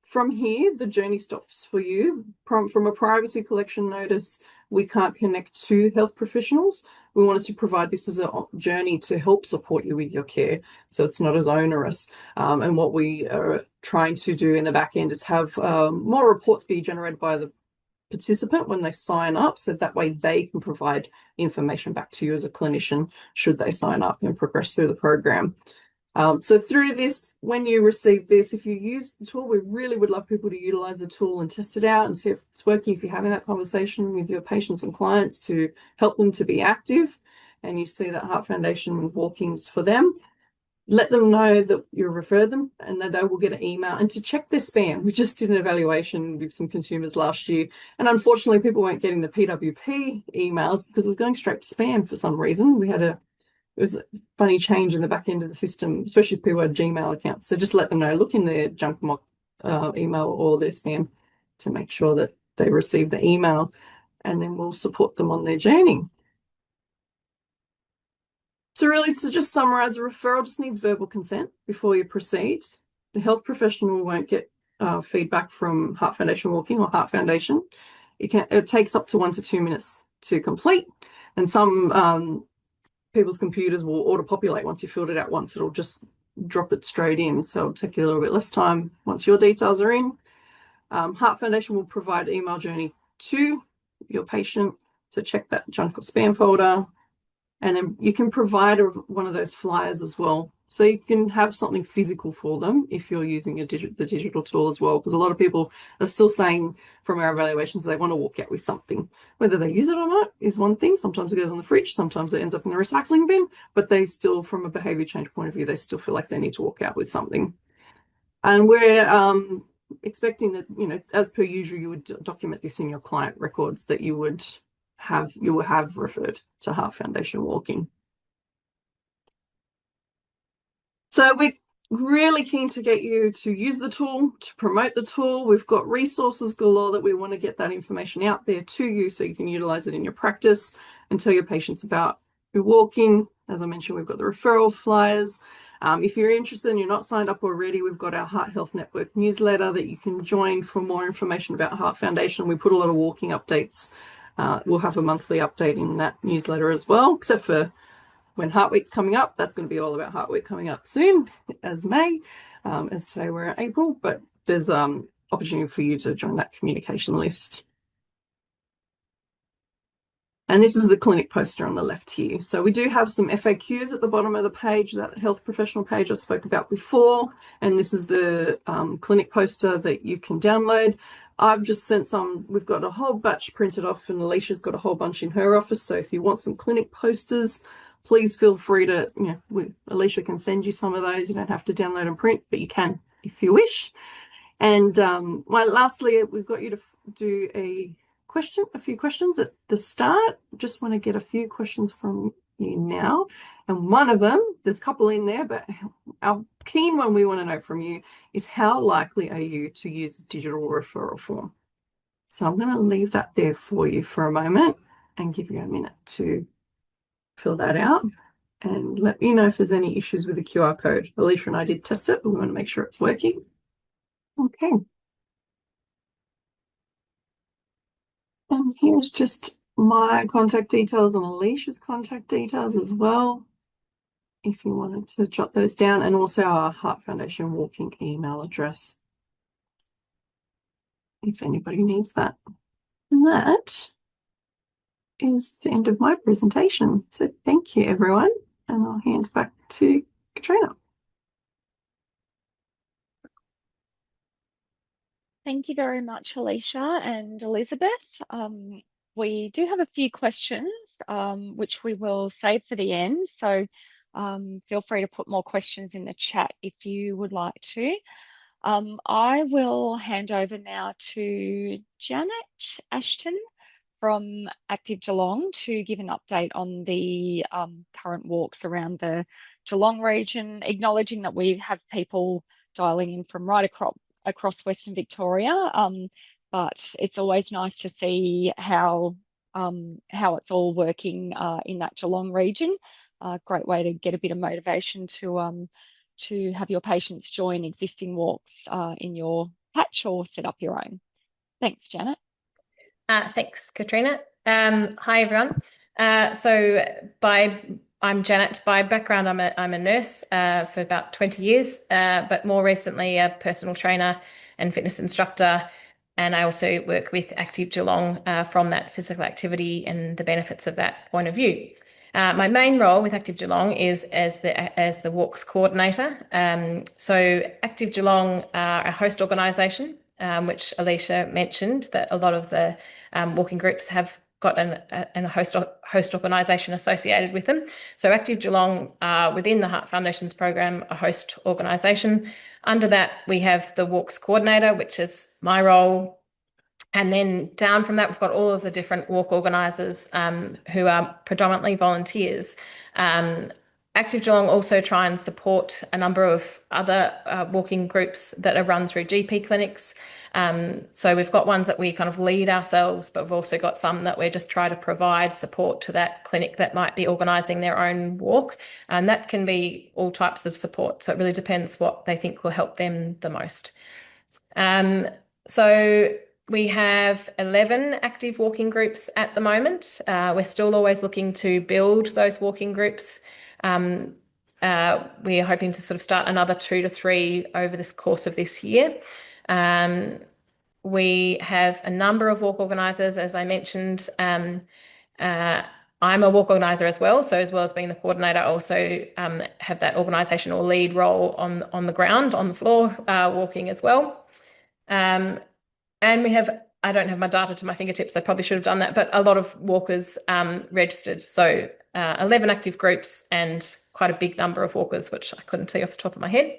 from here, the journey stops for you. From a privacy collection notice, we can't connect to health professionals. We wanted to provide this as a journey to help support you with your care, so it's not as onerous. And what we are trying to do in the back end is have more reports be generated by the participant when they sign up, so that way they can provide information back to you as a clinician should they sign up and progress through the program. So through this, when you receive this, if you use the tool, we really would love people to utilize the tool and test it out and see if it's working. If you're having that conversation with your patients and clients to help them to be active, and you see that Heart Foundation walking's for them, let them know that you referred them, and that they will get an email. And to check their spam, we just did an evaluation with some consumers last year, and unfortunately people weren't getting the PWP emails because it was going straight to spam for some reason. It was a funny change in the back end of the system, especially if people had Gmail accounts. So just let them know, look in their junk email or their spam to make sure that they receive the email, and then we'll support them on their journey. So really, to just summarize, a referral just needs verbal consent before you proceed. The health professional won't get feedback from Heart Foundation Walking or Heart Foundation. It takes up to 1 to 2 minutes to complete, and some people's computers will auto-populate. Once you filled it out once, it'll just drop it straight in. So it'll take you a little bit less time once your details are in. Heart Foundation will provide email journey to your patient to check that junk or spam folder. And then you can provide one of those flyers as well. So you can have something physical for them if you're using the digital tool as well, because a lot of people are still saying from our evaluations they want to walk out with something. Whether they use it or not is one thing. Sometimes it goes on the fridge, sometimes it ends up in the recycling bin, but they still, from a behaviour change point of view, they still feel like they need to walk out with something. And we're expecting that, you know, as per usual, you would document this in your client records that you will have referred to Heart Foundation Walking. So we're really keen to get you to use the tool, to promote the tool. We've got resources galore that we want to get that information out there to you so you can utilize it in your practice and tell your patients about your walking. As I mentioned, we've got the referral flyers. If you're interested and you're not signed up already, we've got our Heart Health Network newsletter that you can join for more information about Heart Foundation. We put a lot of walking updates. We'll have a monthly update in that newsletter as well, except for when Heart Week's coming up. That's going to be all about Heart Week coming up soon as May, as today we're in April, but there's opportunity for you to join that communication list. And this is the clinic poster on the left here. So we do have some FAQs at the bottom of the page, that health professional page I spoke about before. And this is the clinic poster that you can download. I've just sent some, we've got a whole batch printed off, and Alicia's got a whole bunch in her office. So if you want some clinic posters, please feel free to, you know, Alicia can send you some of those. You don't have to download and print, but you can if you wish. And lastly, we've got you to do a few questions at the start. Just want to get a few questions from you now. And one of them, there's a couple in there, but our keen one we want to know from you is, how likely are you to use a digital referral form? So I'm going to leave that there for you for a moment and give you a minute to fill that out, and let me know if there's any issues with the QR code. Alicia and I did test it, but we want to make sure it's working. Okay. And here's just my contact details and Alicia's contact details as well. if you wanted to jot those down, and also our Heart Foundation walking email address if anybody needs that. And that is the end of my presentation. So thank you, everyone, and I'll hand back to Katrina. Thank you very much, Alicia and Elizabeth. We do have a few questions, which we will save for the end. So feel free to put more questions in the chat if you would like to. I will hand over now to Janet Ashton from Active Geelong to give an update on the current walks around the Geelong region, acknowledging that we have people dialing in from right across Western Victoria, but it's always nice to see how it's all working in that Geelong region. Great way to get a bit of motivation to have your patients join existing walks in your patch or set up your own. Thanks, Janet. Thanks, Katrina. Hi, everyone. I'm Janet. By background, I'm a nurse for about 20 years, but more recently a personal trainer and fitness instructor. And I also work with Active Geelong from that physical activity and the benefits of that point of view. My main role with Active Geelong is as the walks coordinator. So Active Geelong are a host organisation, which Alicia mentioned, that a lot of the walking groups have got a host organisation associated with them. So Active Geelong are within the Heart Foundation's program, a host organisation. Under that, we have the walks coordinator, which is my role. And then down from that, we've got all of the different walk organisers who are predominantly volunteers. Active Geelong also try and support a number of other walking groups that are run through GP clinics. So we've got ones that we kind of lead ourselves, but we've also got some that we just try to provide support to that clinic that might be organising their own walk. And that can be all types of support. So it really depends what they think will help them the most. So we have 11 active walking groups at the moment. We're still always looking to build those walking groups. We are hoping to sort of start another 2 to 3 over this course of this year. We have a number of walk organisers, as I mentioned. I'm a walk organiser as well, so as well as being the coordinator, I also have that organisational lead role on the ground, on the floor, walking as well. And we have, I don't have my data to my fingertips, I probably should have done that, but a lot of walkers registered. So 11 active groups and quite a big number of walkers, which I couldn't tell you off the top of my head.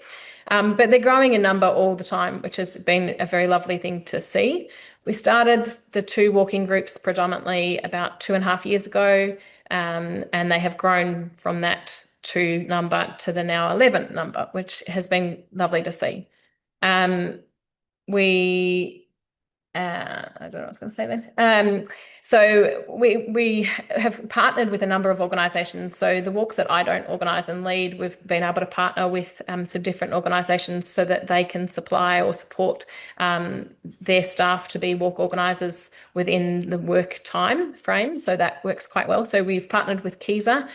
But they're growing in number all the time, which has been a very lovely thing to see. We started the 2 walking groups predominantly about 2.5 years ago, and they have grown from that 2 number to the now 11 number, which has been lovely to see. I don't know what I was going to say then. So we have partnered with a number of organisations. So the walks that I don't organise and lead, we've been able to partner with some different organisations so that they can supply or support their staff to be walk organisers within the work time frame. So that works quite well. So we've partnered with Calleja.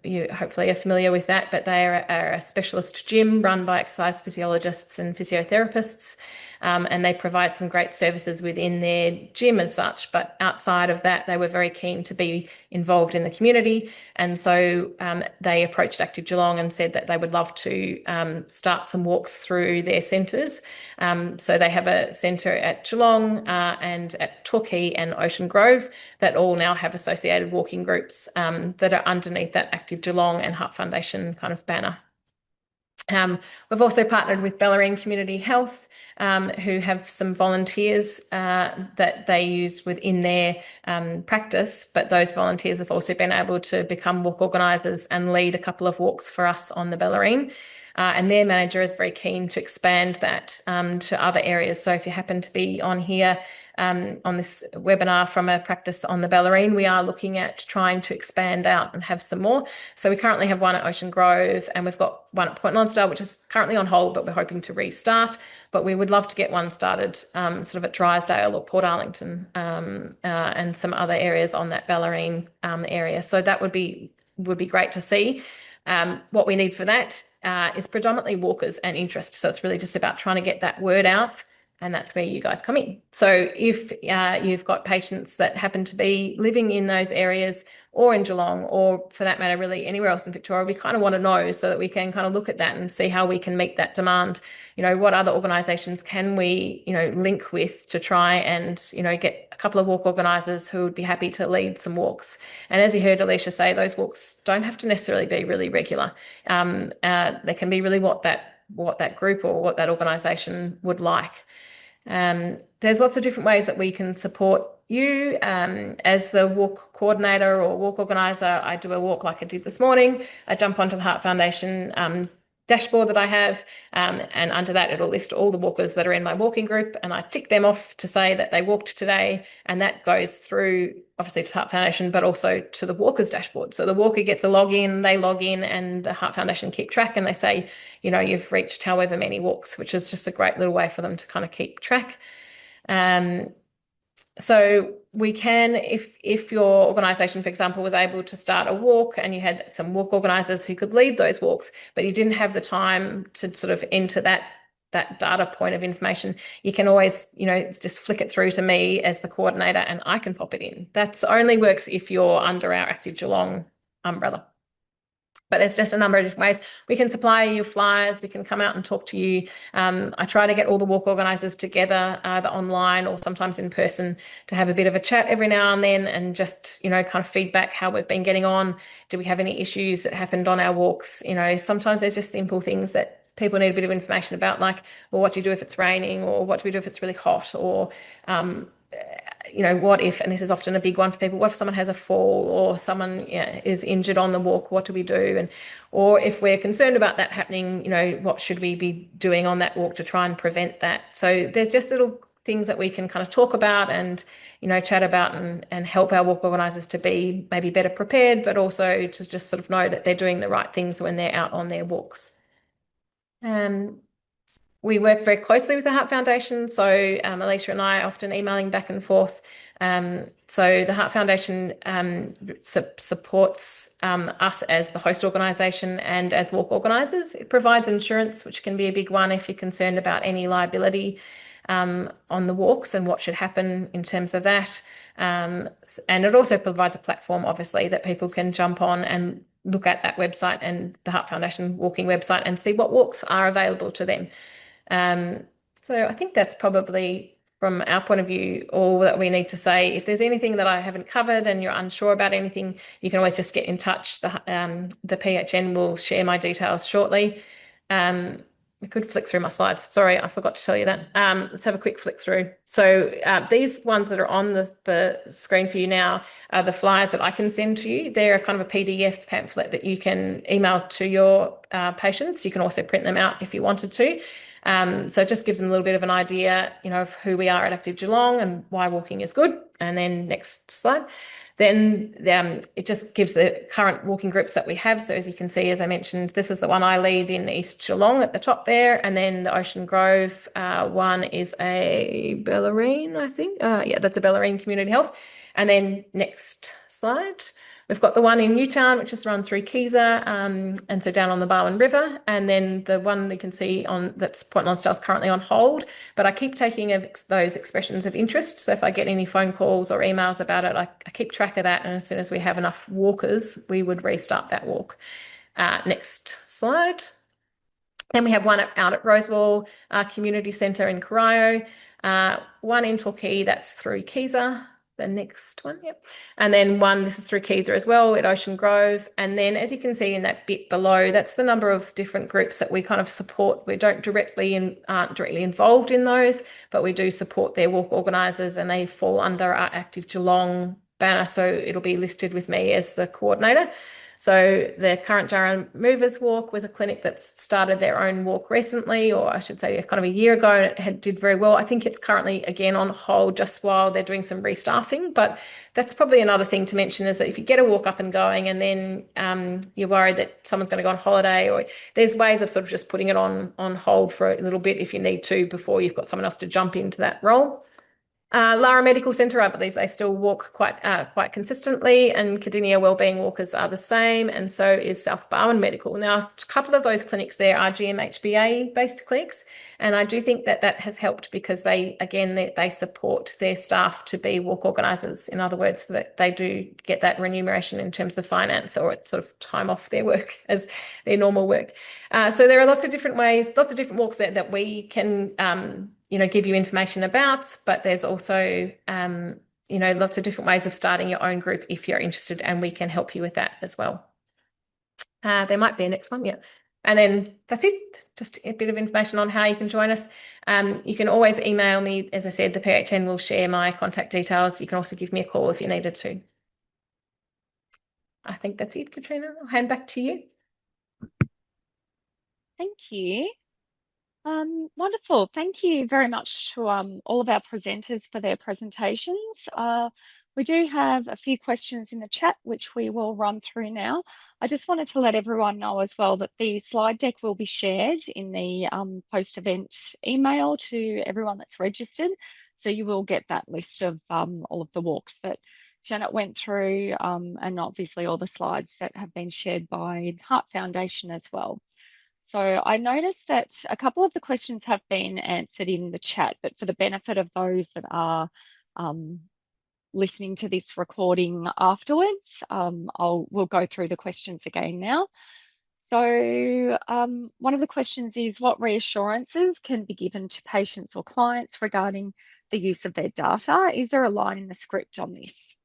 You hopefully are familiar with that, but they are a specialist gym run by exercise physiologists and physiotherapists. And they provide some great services within their gym as such, but outside of that, they were very keen to be involved in the community. And so they approached Active Geelong and said that they would love to start some walks through their centres. So they have a centre at Geelong and at Torquay and Ocean Grove that all now have associated walking groups that are underneath that Active Geelong and Heart Foundation kind of banner. We've also partnered with Bellarine Community Health, who have some volunteers that they use within their practice, but those volunteers have also been able to become walk organisers and lead a couple of walks for us on the Bellarine. And their manager is very keen to expand that to other areas. So if you happen to be on here on this webinar from a practice on the Bellarine, we are looking at trying to expand out and have some more. So we currently have one at Ocean Grove and we've got one at Point Lonsdale, which is currently on hold, but we're hoping to restart. But we would love to get one started sort of at Drysdale or Port Arlington and some other areas on that Bellarine area. So that would be great to see. What we need for that is predominantly walkers and interest. So it's really just about trying to get that word out, and that's where you guys come in. So if you've got patients that happen to be living in those areas or in Geelong, or for that matter, really anywhere else in Victoria, we kind of want to know so that we can kind of look at that and see how we can meet that demand. You know, what other organisations can we, you know, link with to try and, you know, get a couple of walk organisers who would be happy to lead some walks. And as you heard Alicia say, those walks don't have to necessarily be really regular. They can be really what that group or what that organisation would like. There's lots of different ways that we can support you. As the walk coordinator or walk organizer, I do a walk like I did this morning. I jump onto the Heart Foundation dashboard that I have, and under that it'll list all the walkers that are in my walking group, and I tick them off to say that they walked today, and that goes through obviously to Heart Foundation, but also to the walkers dashboard. So the walker gets a login, they log in, and the Heart Foundation keep track, and they say, you know, you've reached however many walks, which is just a great little way for them to kind of keep track. So we can, if your organisation, for example, was able to start a walk and you had some walk organisers who could lead those walks, but you didn't have the time to sort of enter that data point of information, you can always, you know, just flick it through to me as the coordinator and I can pop it in. That's only works if you're under our Active Geelong umbrella. But there's just a number of different ways. We can supply you flyers. We can come out and talk to you. I try to get all the walk organisers together, either online or sometimes in person, to have a bit of a chat every now and then and just, you know, kind of feedback how we've been getting on. Do we have any issues that happened on our walks? You know, sometimes there's just simple things that people need a bit of information about, like, well, what do you do if it's raining, or what do we do if it's really hot, or you know, what if, and this is often a big one for people, what if someone has a fall or someone, you know, is injured on the walk, what do we do? And or if we're concerned about that happening, you know, what should we be doing on that walk to try and prevent that? So there's just little things that we can kind of talk about and, you know, chat about and help our walk organisers to be maybe better prepared, but also to just sort of know that they're doing the right things when they're out on their walks. We work very closely with the Heart Foundation, so Alicia and I are often emailing back and forth. So the Heart Foundation supports us as the host organisation and as walk organisers. It provides insurance, which can be a big one if you're concerned about any liability on the walks and what should happen in terms of that. And it also provides a platform, obviously, that people can jump on and look at that website and the Heart Foundation walking website and see what walks are available to them. So I think that's probably, from our point of view, all that we need to say. If there's anything that I haven't covered and you're unsure about anything, you can always just get in touch. The PHN will share my details shortly. We could flick through my slides. Sorry, I forgot to tell you that. Let's have a quick flick through. So these ones that are on the screen for you now are the flyers that I can send to you. They're kind of a PDF pamphlet that you can email to your patients. You can also print them out if you wanted to. So it just gives them a little bit of an idea, you know, of who we are at Active Geelong and why walking is good. And then next slide. Then it just gives the current walking groups that we have. So as you can see, as I mentioned, this is the one I lead in East Geelong at the top there. And then the Ocean Grove one is a Bellarine, I think. Yeah, that's a Bellarine Community Health. And then next slide. We've got the one in Newtown, which is run through Keezer, and so down on the Barwon River. And then the one we can see on that's Point Lonsdale is currently on hold. But I keep taking those expressions of interest. So if I get any phone calls or emails about it, I keep track of that. And as soon as we have enough walkers, we would restart that walk. Next slide. Then we have one out at Rosewall Community Centre in Corio, one in Torquay, that's through Keezer. The next one, yep. And then one, this is through Keezer as well at Ocean Grove. And then as you can see in that bit below, that's the number of different groups that we kind of support. We don't aren't directly involved in those, but we do support their walk organisers, and they fall under our Active Geelong banner. So it'll be listed with me as the coordinator. So the current Jarrah Movers Walk was a clinic that started their own walk recently, or I should say kind of a year ago, and it did very well. I think it's currently again on hold just while they're doing some restaffing, but that's probably another thing to mention, is that if you get a walk up and going and then you're worried that someone's going to go on holiday, or there's ways of sort of just putting it on hold for a little bit if you need to before you've got someone else to jump into that role. Lara Medical Centre, I believe they still walk quite consistently, and Cardinia Wellbeing Walkers are the same, and so is South Barwon Medical. Now, a couple of those clinics there are GMHBA-based clinics, and I do think that has helped because they support their staff to be walk organisers. In other words, that they do get that remuneration in terms of finance or sort of time off their work as their normal work. So there are lots of different ways, lots of different walks that we can give you information about, but there's also, lots of different ways of starting your own group if you're interested, and we can help you with that as well. There might be a next one, yeah. And then that's it, just a bit of information on how you can join us. You can always email me. As I said, the PHN will share my contact details. You can also give me a call if you needed to. I think that's it, Katrina. I'll hand back to you. Thank you. Wonderful. Thank you very much to all of our presenters for their presentations. We do have a few questions in the chat, which we will run through now. I just wanted to let everyone know as well that the slide deck will be shared in the post-event email to everyone that's registered. So you will get that list of all of the walks that Janet went through, and obviously all the slides that have been shared by Heart Foundation as well. So I noticed that a couple of the questions have been answered in the chat, but for the benefit of those that are listening to this recording afterwards, we'll go through the questions again now. So one of the questions is, what reassurances can be given to patients or clients regarding the use of their data? Is there a line in the script on this?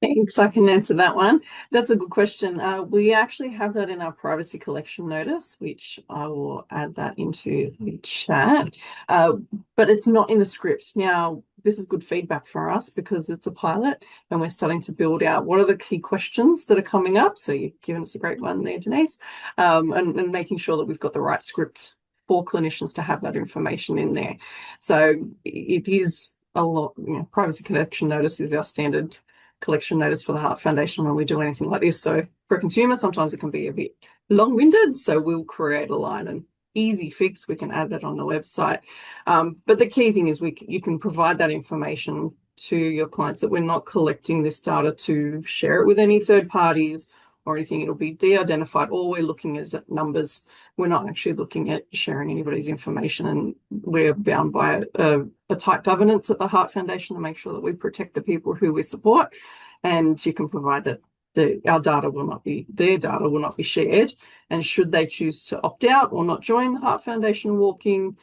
Thanks, I can answer that one. That's a good question. We actually have that in our privacy collection notice, which I will add that into the chat, but it's not in the scripts. Now, this is good feedback for us because it's a pilot and we're starting to build out what are the key questions that are coming up. So you've given us a great one there, Denise, and making sure that we've got the right script for clinicians to have that information in there. So it is a lot, privacy collection notice is our standard collection notice for the Heart Foundation when we do anything like this. So for a consumer, sometimes it can be a bit long-winded, so we'll create a line and easy fix. We can add that on the website. But the key thing is you can provide that information to your clients that we're not collecting this data to share it with any third parties or anything. It'll be de-identified. All we're looking is at numbers. We're not actually looking at sharing anybody's information, and we're bound by a tight governance at the Heart Foundation to make sure that we protect the people who we support, and you can provide that their data will not be shared. And should they choose to opt out or not join the Heart Foundation walking,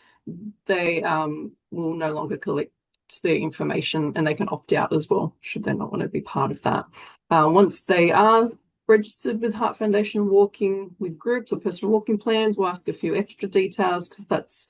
they will no longer collect their information, and they can opt out as well should they not want to be part of that. Once they are registered with Heart Foundation walking with groups or personal walking plans, we'll ask a few extra details because that's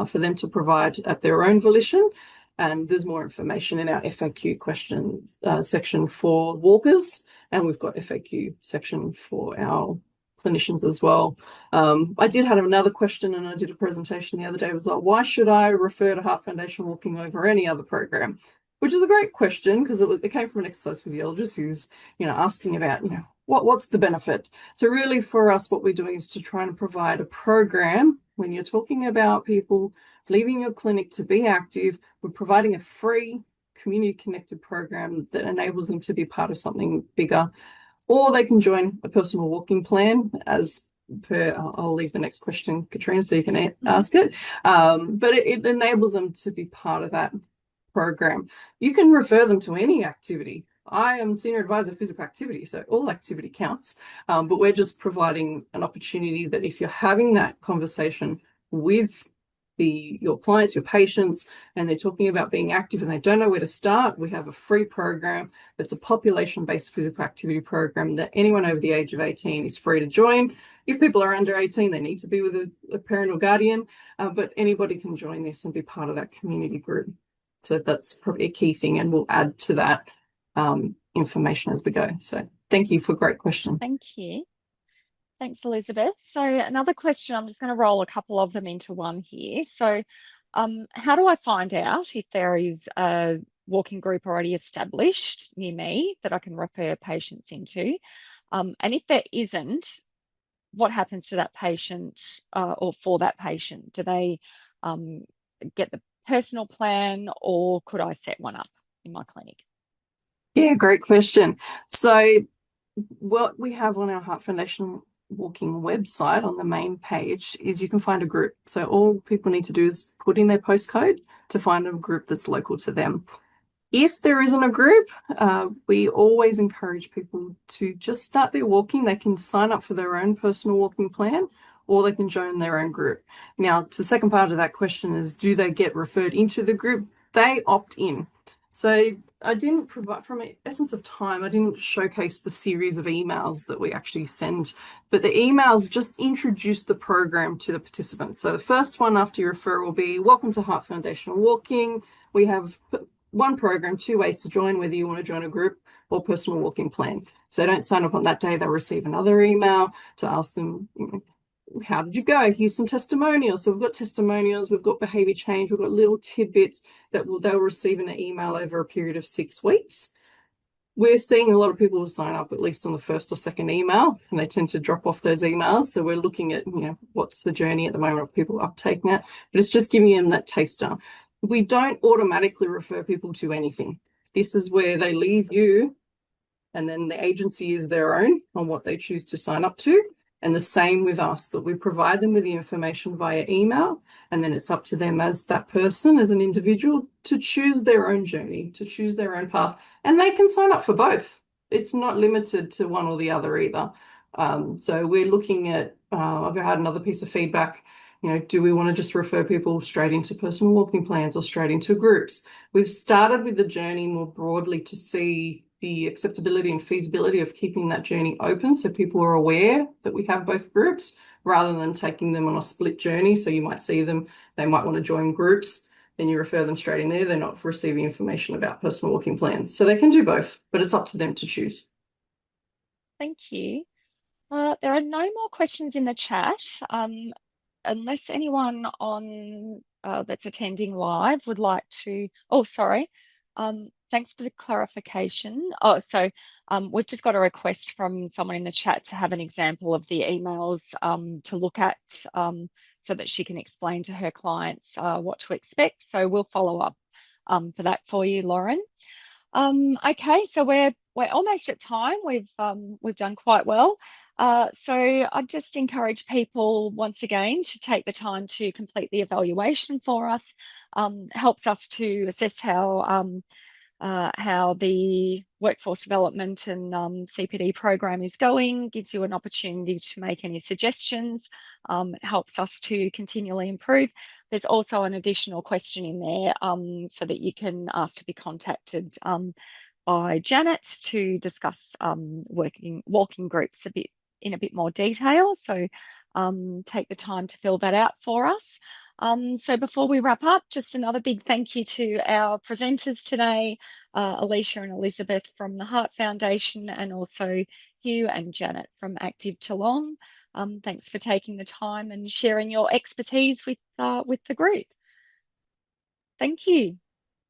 for them to provide at their own volition. And there's more information in our FAQ questions section for walkers, and we've got FAQ section for our clinicians as well. I did have another question, and I did a presentation the other day. It was like, why should I refer to Heart Foundation walking over any other program? Which is a great question because it came from an exercise physiologist who's asking about what's the benefit. So really for us, what we're doing is to try and provide a program. When you're talking about people leaving your clinic to be active, we're providing a free community connected program that enables them to be part of something bigger, or they can join a personal walking plan as per, I'll leave the next question, Katrina, so you can ask it. But it enables them to be part of that program. You can refer them to any activity. I am senior advisor of physical activity, so all activity counts. But we're just providing an opportunity that if you're having that conversation with your clients, your patients, and they're talking about being active and they don't know where to start, we have a free program that's a population-based physical activity program that anyone over the age of 18 is free to join. If people are under 18, they need to be with a parent or guardian, but anybody can join this and be part of that community group. So that's probably a key thing, and we'll add to that information as we go. So thank you for a great question. Thank you. Thanks, Elizabeth. So another question, I'm just going to roll a couple of them into one here. So how do I find out if there is a walking group already established near me that I can refer patients into? And if there isn't, what happens to that patient or for that patient? Do they get the personal plan, or could I set one up in my clinic? Yeah, great question. So what we have on our Heart Foundation Walking website on the main page is you can find a group. So all people need to do is put in their postcode to find a group that's local to them. If there isn't a group, we always encourage people to just start their walking. They can sign up for their own personal walking plan, or they can join their own group. Now, to the second part of that question is, do they get referred into the group? They opt in. So I didn't provide, from an essence of time, I didn't showcase the series of emails that we actually send, but the emails just introduce the program to the participants. So the first one after your referral will be, welcome to Heart Foundation Walking. We have one program, 2 ways to join, whether you want to join a group or personal walking plan. If they don't sign up on that day, they'll receive another email to ask them, how did you go? Here's some testimonials. So we've got testimonials, we've got behaviour change, we've got little tidbits that they'll receive in an email over a period of 6 weeks. We're seeing a lot of people who sign up at least on the first or second email, and they tend to drop off those emails. So we're looking at, what's the journey at the moment of people uptaking that, but it's just giving them that taster. We don't automatically refer people to anything. This is where they leave you, and then the agency is their own on what they choose to sign up to. And the same with us, that we provide them with the information via email, and then it's up to them as that person, as an individual, to choose their own journey, to choose their own path. And they can sign up for both. It's not limited to one or the other either. So we're looking at, I've had another piece of feedback, do we want to just refer people straight into personal walking plans or straight into groups? We've started with the journey more broadly to see the acceptability and feasibility of keeping that journey open so people are aware that we have both groups, rather than taking them on a split journey. So you might see them, they might want to join groups, then you refer them straight in there. They're not receiving information about personal walking plans. So they can do both, but it's up to them to choose. Thank you. There are no more questions in the chat. Unless anyone on that's attending live would like to, sorry. Thanks for the clarification. We've just got a request from someone in the chat to have an example of the emails to look at so that she can explain to her clients what to expect. So we'll follow up for that for you, Lauren. Okay, so we're almost at time. We've done quite well. So I'd just encourage people once again to take the time to complete the evaluation for us. Helps us to assess how the workforce development and CPD program is going, gives you an opportunity to make any suggestions, helps us to continually improve. There's also an additional question in there so that you can ask to be contacted by Janet to discuss walking groups in a bit more detail. So take the time to fill that out for us. So before we wrap up, just another big thank you to our presenters today, Alicia and Elizabeth from the Heart Foundation, and also Hugh and Janet from Active Geelong. Thanks for taking the time and sharing your expertise with the group. Thank you.